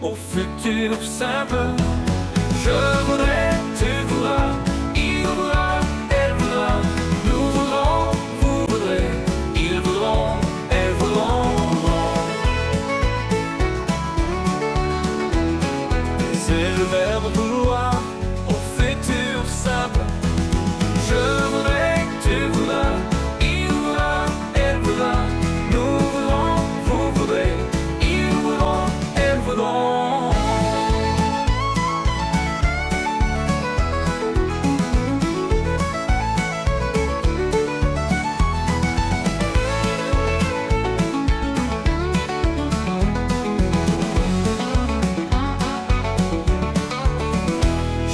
au futur simple. Je voudrais, tu voudras, il voudra, elle voudra. Nous voudrons, vous voudrez, ils voudront, elles voudront. C'est le verbe vouloir au futur simple. Je voudrais, tu voudras, il voudra, elle voudra. Nous voudrons, vous voudrez, ils voudront, elles voudront.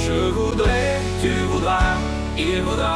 Je voudrais, tu voudras, il voudra,